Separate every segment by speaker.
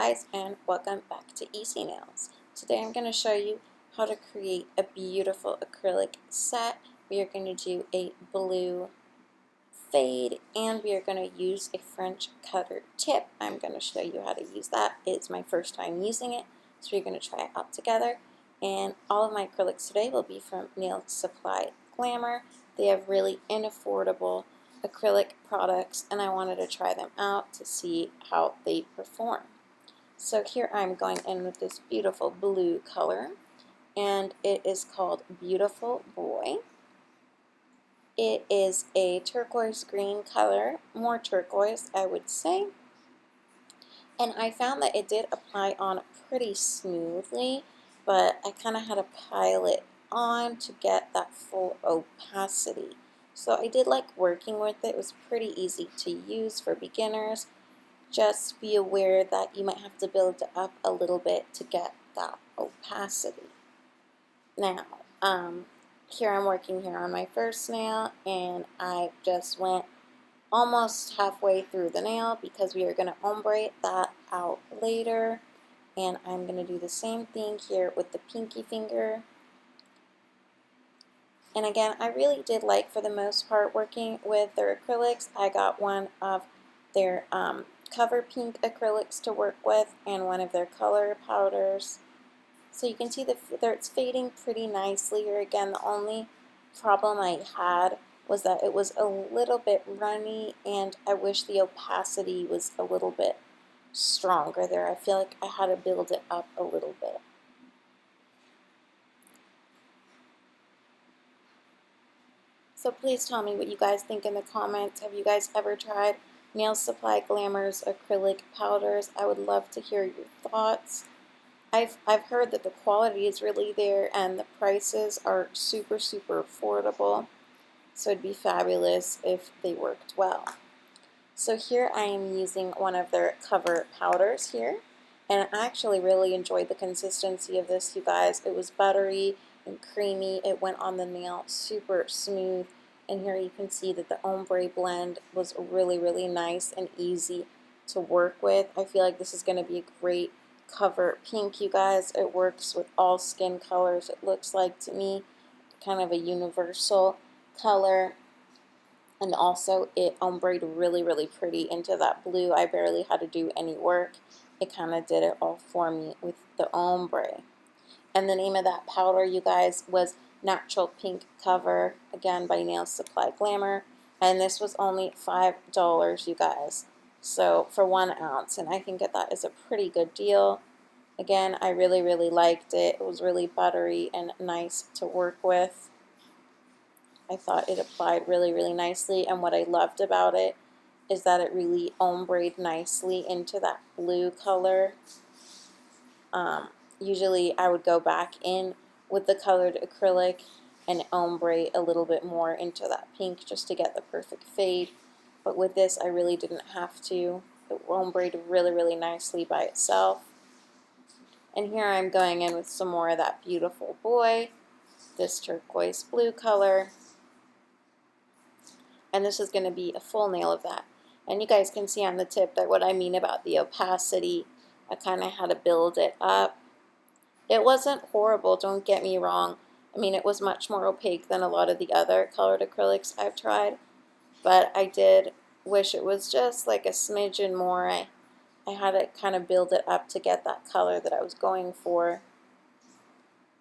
Speaker 1: guys, and welcome back to Easy Nails. Today I'm going to show you how to create a beautiful acrylic set. We are going to do a blue fade and we are going to use a French cutter tip. I'm going to show you how to use that. It's my first time using it, so we're going to try it out together. And all of my acrylics today will be from Nail Supply Glamour. They have really unaffordable acrylic products and I wanted to try them out to see how they perform. So here I'm going in with this beautiful blue color, and it is called Beautiful Boy. It is a turquoise green color, more turquoise I would say, and I found that it did apply on pretty smoothly, but I kind of had to pile it on to get that full opacity. So I did like working with it. It was pretty easy to use for beginners. Just be aware that you might have to build it up a little bit to get that opacity. Now, here I'm working here on my first nail, and I just went almost halfway through the nail because we are going to ombre that out later. And I'm going to do the same thing here with the pinky finger. And again, I really did like, for the most part, working with their acrylics. I got one of their cover pink acrylics to work with and one of their color powders. So you can see that it's fading pretty nicely here. Again, the only problem I had was that it was a little bit runny, and I wish the opacity was a little bit stronger there. I feel like I had to build it up a little bit. So please tell me what you guys think in the comments. Have you guys ever tried Nail Supply Glamour's acrylic powders? I would love to hear your thoughts. I've heard that the quality is really there and the prices are super affordable. So it'd be fabulous if they worked well. So here I am using one of their cover powders here. And I actually really enjoyed the consistency of this, you guys. It was buttery and creamy. It went on the nail super smooth. And here you can see that the ombre blend was really nice and easy to work with. I feel like this is going to be a great cover pink, you guys. It works with all skin colors, it looks like to me. Kind of a universal color. And also it ombreed really pretty into that blue. I barely had to do any work. It kind of did it all for me with the ombre. And the name of that powder, you guys, was Natural Pink Cover, again by Nail Supply Glamour. And this was only $5, you guys. So for 1 ounce, and I think that is a pretty good deal. Again, I really liked it. It was really buttery and nice to work with. I thought it applied really nicely, and what I loved about it is that it really ombreed nicely into that blue color. Usually I would go back in with the colored acrylic and ombre a little bit more into that pink just to get the perfect fade, but with this I really didn't have to. It ombreed really nicely by itself. And here I'm going in with some more of that Beautiful Boy, this turquoise blue color. And this is going to be a full nail of that. And you guys can see on the tip that what I mean about the opacity, I kind of had to build it up. It wasn't horrible, don't get me wrong. I mean, it was much more opaque than a lot of the other colored acrylics I've tried. But I did wish it was just like a smidgen more. I had to kind of build it up to get that color that I was going for,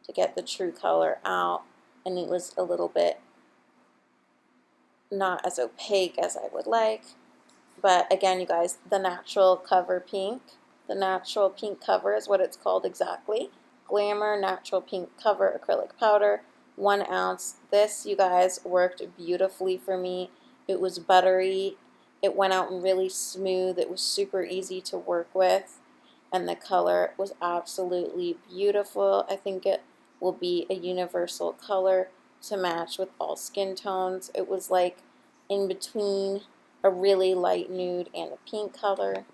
Speaker 1: to get the true color out. And it was a little bit not as opaque as I would like. But again, you guys, the natural cover pink, the natural pink cover is what it's called exactly. Glamour Natural Pink Cover Acrylic Powder, 1 ounce. This, you guys, worked beautifully for me. It was buttery. It went out really smooth. It was super easy to work with. And the color was absolutely beautiful. I think it will be a universal color to match with all skin tones. It was like in between a really light nude and a pink color.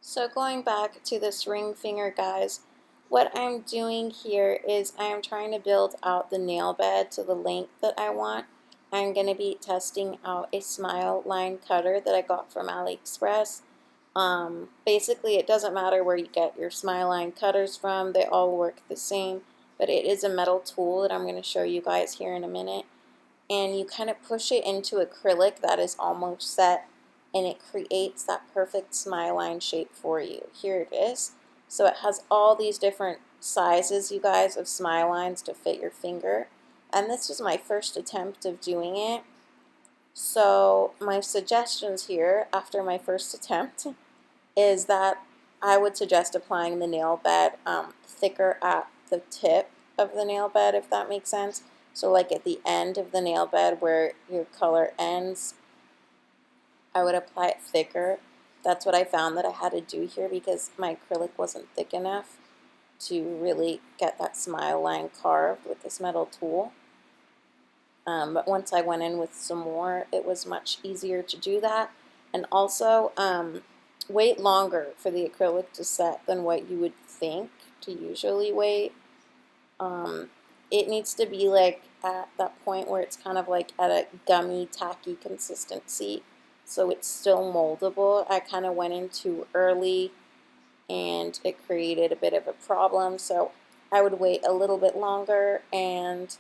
Speaker 1: So going back to this ring finger, guys, what I'm doing here is I'm trying to build out the nail bed to the length that I want. I'm going to be testing out a smile line cutter that I got from AliExpress. Basically, it doesn't matter where you get your smile line cutters from, they all work the same, but it is a metal tool that I'm going to show you guys here in a minute. And you kind of push it into acrylic that is almost set, and it creates that perfect smile line shape for you. Here it is. So it has all these different sizes, you guys, of smile lines to fit your finger. And this was my first attempt of doing it. So my suggestions here after my first attempt is that I would suggest applying the nail bed thicker at the tip of the nail bed, if that makes sense. So like at the end of the nail bed where your color ends, I would apply it thicker. That's what I found that I had to do here because my acrylic wasn't thick enough to really get that smile line carved with this metal tool. But once I went in with some more, it was much easier to do that. And also, wait longer for the acrylic to set than what you would think to usually wait. It needs to be like at that point where it's kind of like at a gummy, tacky consistency, so it's still moldable. I kind of went in too early and it created a bit of a problem, so I would wait a little bit longer. And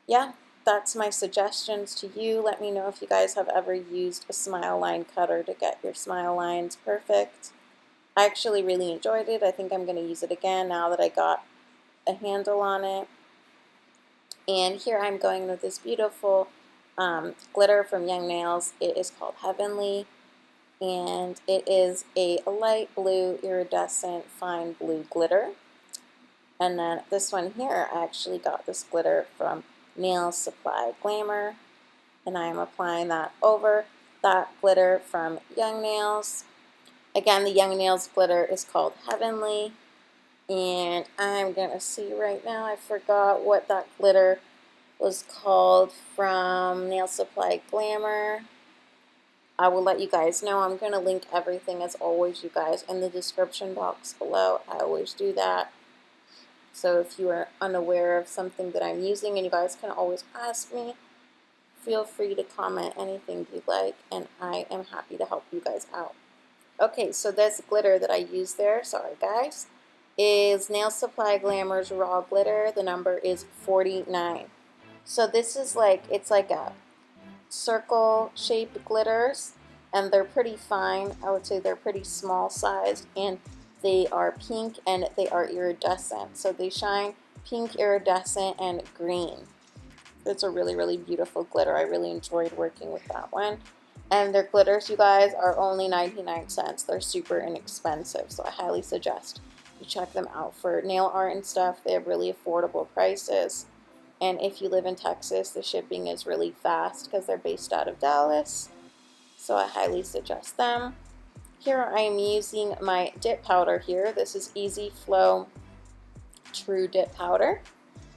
Speaker 1: yeah, that's my suggestions to you. Let me know if you guys have ever used a smile line cutter to get your smile lines perfect. I actually really enjoyed it. I think I'm going to use it again now that I got a handle on it. And here I'm going with this beautiful glitter from Young Nails. It is called Heavenly, and it is a light blue iridescent fine blue glitter. And then this one here, I actually got this glitter from Nail Supply Glamour, and I am applying that over that glitter from Young Nails. Again, the Young Nails glitter is called Heavenly, and I'm gonna see right now, I forgot what that glitter was called from Nail Supply Glamour. I will let you guys know. I'm gonna link everything as always, you guys, in the description box below. I always do that. So if you are unaware of something that I'm using, and you guys can always ask me, feel free to comment anything you'd like, and I am happy to help you guys out. Okay, so this glitter that I used there, sorry guys, is Nail Supply Glamour's Raw Glitter. The number is 49. So this is like, it's like a circle shaped glitters, and they're pretty fine. I would say they're pretty small sized, and they are pink and they are iridescent. So they shine pink, iridescent, and green. It's a really, really beautiful glitter. I really enjoyed working with that one. And their glitters, you guys, are only 99 cents. They're super inexpensive, so I highly suggest you check them out for nail art and stuff. They have really affordable prices. And if you live in Texas, the shipping is really fast because they're based out of Dallas. So I highly suggest them. Here I am using my dip powder here. This is Easy Flow True Dip Powder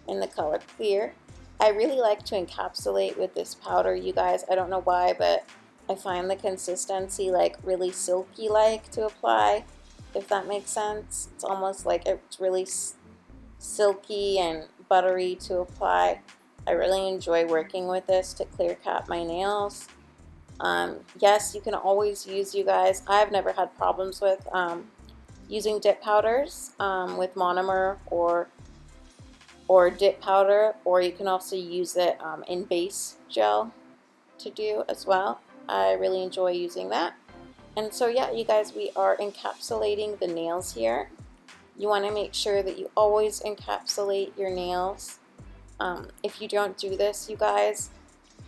Speaker 1: in the color Clear. I really like to encapsulate with this powder, you guys. I don't know why, but I find the consistency like really silky like to apply, if that makes sense. It's almost like it's really silky and buttery to apply. I really enjoy working with this to clear cap my nails. Yes, you can always use, you guys, I've never had problems with using dip powders with monomer or dip powder, or you can also use it in base gel to do as well. I really enjoy using that. And so yeah, you guys, we are encapsulating the nails here. You want to make sure that you always encapsulate your nails. If you don't do this, you guys,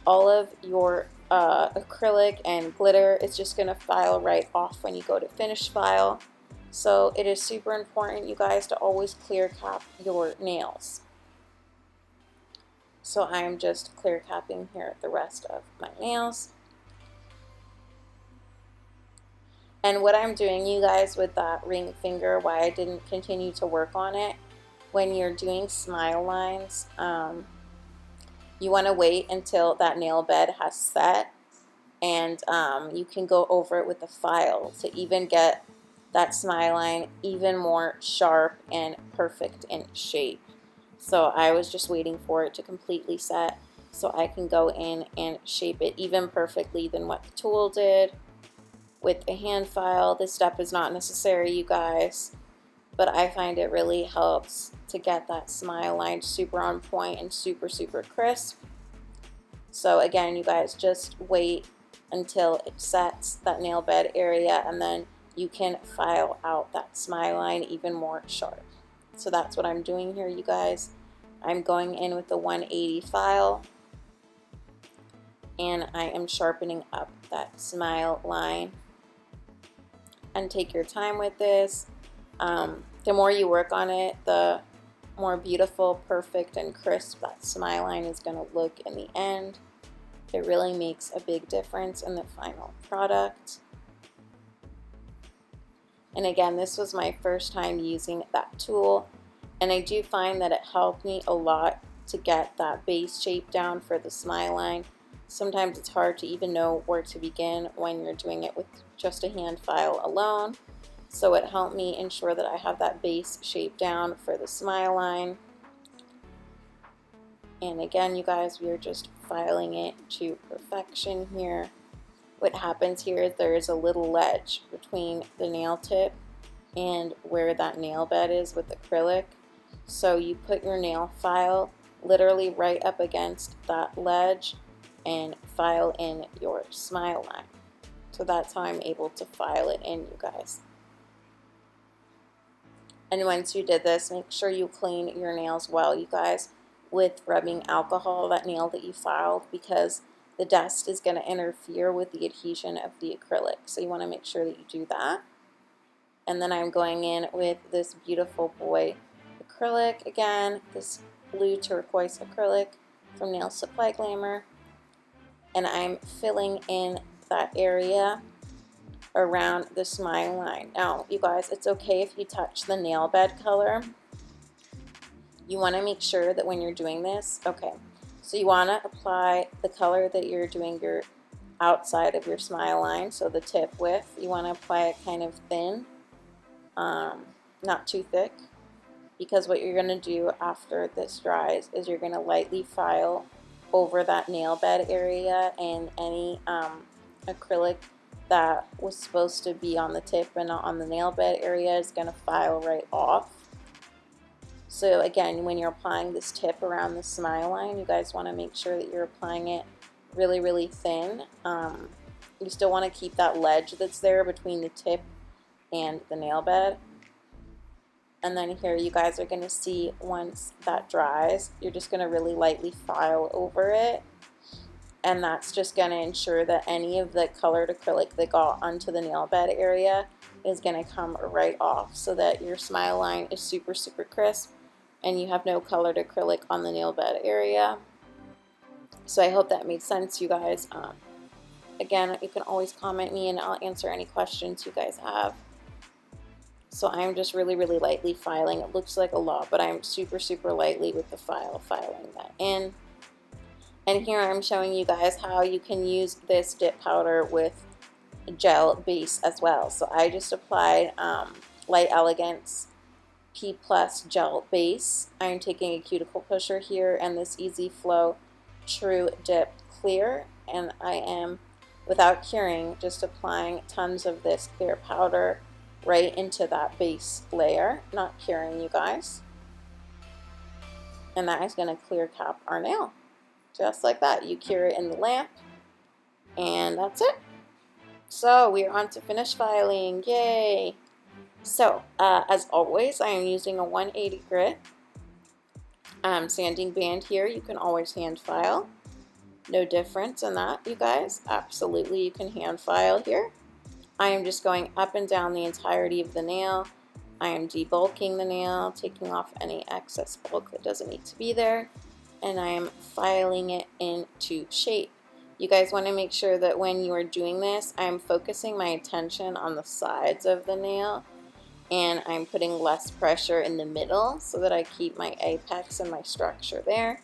Speaker 1: all of your acrylic and glitter is just going to file right off when you go to finish file. So it is super important, you guys, to always clear cap your nails. So I'm just clear capping here the rest of my nails. And what I'm doing, you guys, with that ring finger, why I didn't continue to work on it, when you're doing smile lines, you want to wait until that nail bed has set, and you can go over it with a file to even get that smile line even more sharp and perfect in shape. So I was just waiting for it to completely set so I can go in and shape it even perfectly than what the tool did. with a hand file. This step is not necessary, you guys, but I find it really helps to get that smile line super on point and super, super crisp. So again, you guys, just wait until it sets, that nail bed area, and then you can file out that smile line even more sharp. So that's what I'm doing here, you guys. I'm going in with the 180 file, and I am sharpening up that smile line. And take your time with this. The more you work on it, the more beautiful, perfect, and crisp that smile line is going to look in the end. It really makes a big difference in the final product. And again, this was my first time using that tool, and I do find that it helped me a lot to get that base shape down for the smile line. Sometimes it's hard to even know where to begin when you're doing it with just a hand file alone. So it helped me ensure that I have that base shape down for the smile line. And again, you guys, we are just filing it to perfection here. What happens here is there is a little ledge between the nail tip and where that nail bed is with acrylic. So you put your nail file literally right up against that ledge and file in your smile line. So that's how I'm able to file it in, you guys. And once you did this, make sure you clean your nails well, you guys, with rubbing alcohol, that nail that you filed, because the dust is going to interfere with the adhesion of the acrylic. So you want to make sure that you do that. And then I'm going in with this beautiful boy acrylic again, this blue turquoise acrylic from Nail Supply Glamour. And I'm filling in that area around the smile line. Now, you guys, it's okay if you touch the nail bed color. You want to make sure that when you're doing this, okay, so you want to apply the color that you're doing your outside of your smile line, so the tip with, you want to apply it kind of thin, not too thick, because what you're going to do after this dries is you're going to lightly file over that nail bed area, and any acrylic that was supposed to be on the tip and not on the nail bed area is going to file right off. So again, when you're applying this tip around the smile line, you guys want to make sure that you're applying it really, really thin. You still want to keep that ledge that's there between the tip and the nail bed. And then here you guys are going to see once that dries, you're just going to really lightly file over it. And that's just going to ensure that any of the colored acrylic that got onto the nail bed area is going to come right off, so that your smile line is super, super crisp and you have no colored acrylic on the nail bed area. So I hope that made sense, you guys. Again, you can always comment me and I'll answer any questions you guys have. So I'm just really, really lightly filing. It looks like a lot, but I'm super, super lightly with the file, filing that in. And here I'm showing you guys how you can use this dip powder with gel base as well. So I just applied Light Elegance P Plus gel base. I'm taking a cuticle pusher here and this Easy Flow True Dip Clear, and I am, without curing, just applying tons of this clear powder right into that base layer, not curing, you guys. And that is going to clear cap our nail. Just like that. You cure it in the lamp, and that's it. So we are on to finish filing. Yay! So as always, I am using a 180 grit sanding band here. You can always hand file. No difference in that, you guys. Absolutely, you can hand file here. I am just going up and down the entirety of the nail. I am debulking the nail, taking off any excess bulk that doesn't need to be there, and I am filing it into shape. You guys want to make sure that when you are doing this, I'm focusing my attention on the sides of the nail, and I'm putting less pressure in the middle so that I keep my apex and my structure there.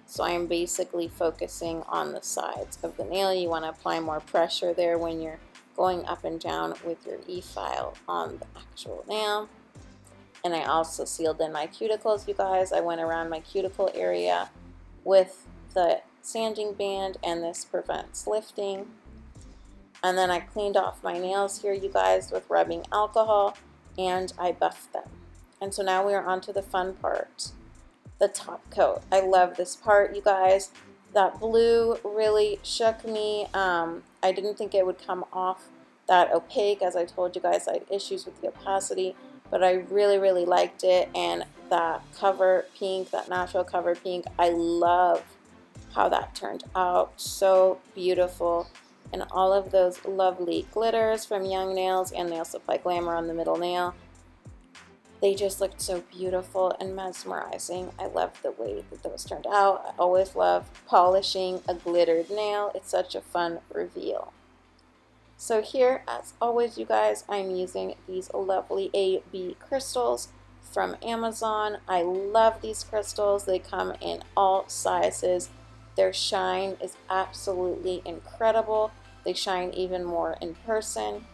Speaker 1: So I'm basically focusing on the sides of the nail. You want to apply more pressure there when you're going up and down with your e-file on the actual nail. And I also sealed in my cuticles, you guys. I went around my cuticle area with the sanding band, and this prevents lifting. And then I cleaned off my nails here, you guys, with rubbing alcohol, and I buffed them. And so now we are on to the fun part, the top coat. I love this part, you guys. That blue really shook me. I didn't think it would come off that opaque. As I told you guys, I had issues with the opacity, but I really liked it. And that cover pink, that natural cover pink, I love how that turned out. So beautiful. And all of those lovely glitters from Young Nails and Nail Supply Glamour on the middle nail. They just looked so beautiful and mesmerizing. I love the way that those turned out. I always love polishing a glittered nail. It's such a fun reveal. So here, as always, you guys, I'm using these lovely AB crystals from Amazon. I love these crystals. They come in all sizes. Their shine is absolutely incredible. They shine even more in person.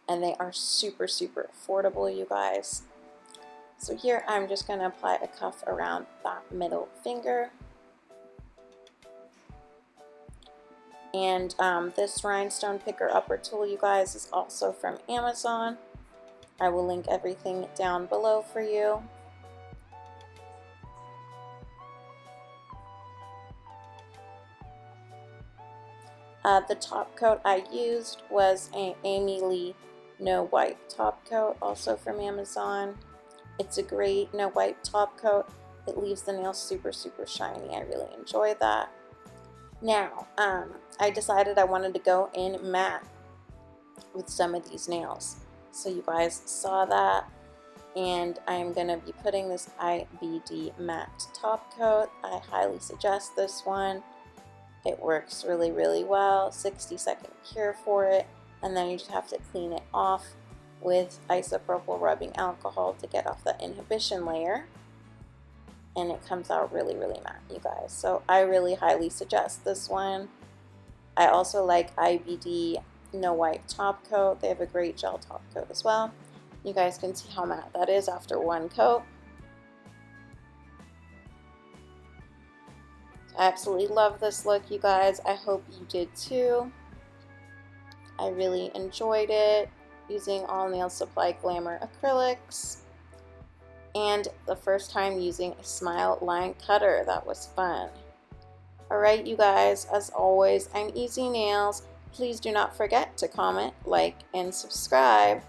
Speaker 1: And they are super affordable, you guys. So here I'm just going to apply a cuff around that middle finger. And this rhinestone picker upper tool, you guys, is also from Amazon. I will link everything down below for you. The top coat I used was an aimeili No Wipe top coat, also from Amazon. It's a great no wipe top coat. It leaves the nails super shiny. I really enjoy that. Now, I decided I wanted to go in matte with some of these nails. So you guys saw that. And I'm going to be putting this Ibd Matte Top Coat. I highly suggest this one. It works really well. 60-second cure for it. And then you just have to clean it off with isopropyl rubbing alcohol to get off the inhibition layer. And it comes out really matte, you guys. So I really highly suggest this one. I also like Ibd No Wipe Top Coat. They have a great gel top coat as well. You guys can see how matte that is after one coat. I absolutely love this look, you guys. I hope you did too. I really enjoyed it using all Nail Supply Glamour acrylics. And the first time using a smile line cutter. That was fun. Alright, you guys, as always, I'm Easy Nails. Please do not forget to comment, like, and subscribe.